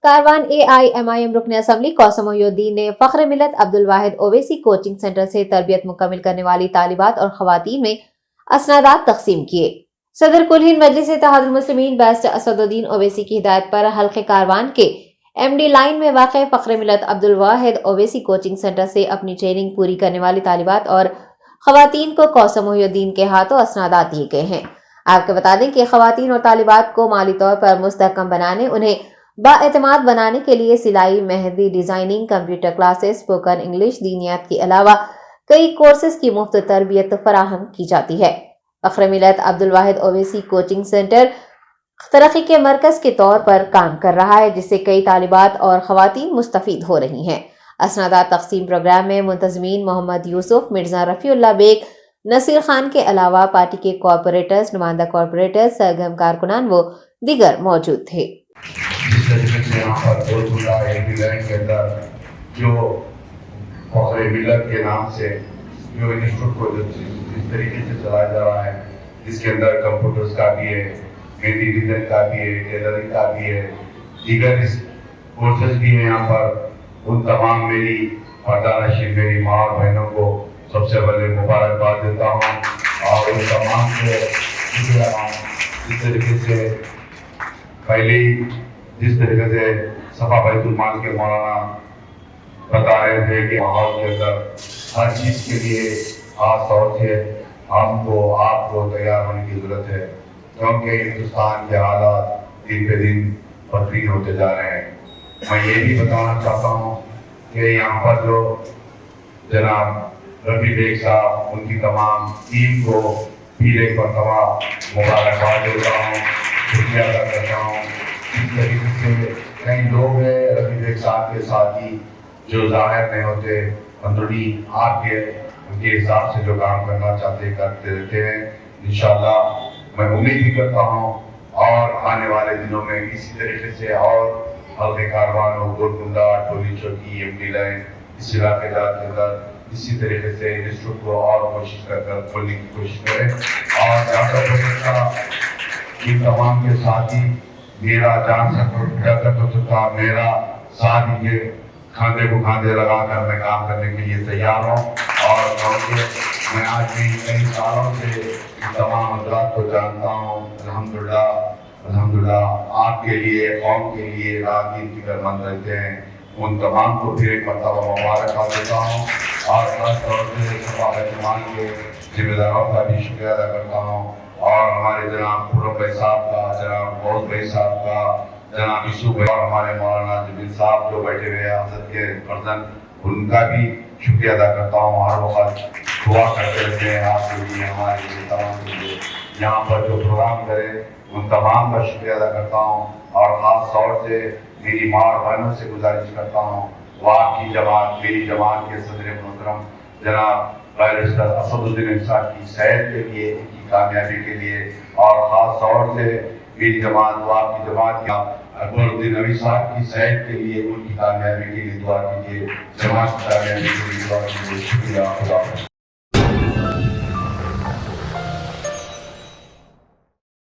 Karwan AIMIM रुकन assembly कौसम Mohiuddin ने फख्र मिलत अब्दुल वाहिद ओवैसी कोचिंग सेंटर से तरबियत मुकम्मिल करने वाली तालिबात और खवातीन में असनादात तकसीम किए। सदर कुल हिंद मजलिस इत्तेहादुल मुस्लिमीन बैरिस्टर असदुद्दीन ओवैसी की हिदायत पर हल्के कारवान के MD लाइन में वाक़ फख्र मिलत अब्दुल वाहिद ओवैसी कोचिंग सेंटर से अपनी ट्रेनिंग पूरी करने वाली तालिबात और खवातीन को कौसम मोहिउद्दीन के हाथों असनादात दिए गए हैं। आपको बता दें कि खवातीन और तालिबात को माली तौर पर मुस्तहकम बनाने, उन्हें बाएतमाद बनाने के लिए सिलाई, मेहंदी, designing, computer classes, spoken English, दीनियात के अलावा कई कोर्सेज की मुफ्त तरबियत फराहम की जाती है। फख्र मिलत अब्दुल वाहिद ओवैसी कोचिंग सेंटर तरक्की के मरकज के तौर पर काम कर रहा है, जिससे कई तालिबात और खवातीन मुस्तफीद हो रही हैं। असनादात तकसीम प्रोग्राम में मुंतजमीन मोहम्मद यूसुफ, मिर्जा रफीउल्लाह बेग, नसीर खान के अलावा पार्टी के कॉरपोरेटर्स, नुमाइंदा कॉरपोरेटर्स, सरगर्म कारकुनान व दीगर मौजूद थे। जिस तरीके से यहाँ पर गोलकुंडा MD लाइन के अंदर जो फख्र मिलत के नाम से जो इंस्टीट्यूट को जिस तरीके से चलाया जा रहा है, जिसके अंदर कंप्यूटर्स का भी है, मेहंदी डिजाइन का भी है, टेलरिंग का भी है, दीगर कोर्सेज भी हैं यहाँ पर। उन तमाम मेरी पर्दानशीन मेरी माँ और बहनों को सबसे पहले मुबारकबाद देता हूँ और उन तमाम से शुक्रिया जिस तरीके से पहले ही जिस तरीके से सफा बैतुल माल के मौलाना बता रहे थे कि माहौल के अंदर हर चीज़ के लिए खास तौर से हमको आपको तैयार होने की जरूरत है, क्योंकि हिंदुस्तान के हालात दिन पे दिन बदतरीन होते जा रहे हैं। मैं ये भी बताना चाहता हूँ कि यहाँ पर जो जनाब रफी बेग साहब, उनकी तमाम टीम को फिर एक मरतबा मुबारकबाद देता हूँ, शुक्रिया अदा करता हूँ। इस तरीके से कई लोग हैं रफी बेग साहब के साथ ही जो जाहिर नहीं होते, अंदरूनी आपके उनके हिसाब से जो काम करना चाहते करते रहते हैं। इंशाअल्लाह मैं उम्मीद भी करता हूँ और आने वाले दिनों में इसी तरीके से और हल्के कारवान हो, गोलकुंडा, टोली चौकी, MD लाइन, इस इलाके के अंदर इसी तरीके से इंस्टीट्यूट को और कोशिश कर खोलने की कोशिश करें। और इन तमाम के साथ ही मेरा जान सकता मेरा साथ ही खांधे को खांधे लगाकर मैं काम करने के लिए तैयार हूँ। और मैं आज भी कई सालों से तमाम हजरात को जानता हूँ। अल्हम्दुलिल्लाह आपके लिए, कौम के लिए रात दिन फिक्रमंद रहते हैं। उन तमाम को फिर एक मरतबा मुबारकबाद देता हूँ और खास तौर से सफारतमान के जिम्मेदारों का भी शुक्रिया अदा करता हूँ और हमारे जनाब खुरम भाई साहब का, जनाब बहुत भाई साहब का, जनाब यूसुफ भाई और हमारे मौलाना जमील साहब जो बैठे हुए हैं हजरत के फर्जन, उनका भी शुक्रिया अदा करता हूँ। हर वक्त दुआ करते रहते हैं आपके लिए, हमारे लिए, तमाम के लिए। यहाँ पर जो प्रोग्राम करें उन तमाम का शुक्रिया अदा करता हूँ और ख़ास तौर से मेरी माँ और बहनों से गुजारिश करता हूँ वो आपकी जमात, मेरी जमात के सदर मोहतरम जनाब बैरिस्टर असदुद्दीन साहब की सेहत के लिए, इनकी कामयाबी के लिए और ख़ास तौर से मेरी जमात व आपकी जमात का अकबरुद्दीन नबी साहब की सेहत के लिए, उनकी कामयाबी के लिए दुआ कीजिए, जमात की कामयाबी के लिए दुआ कीजिए। शुक्रिया।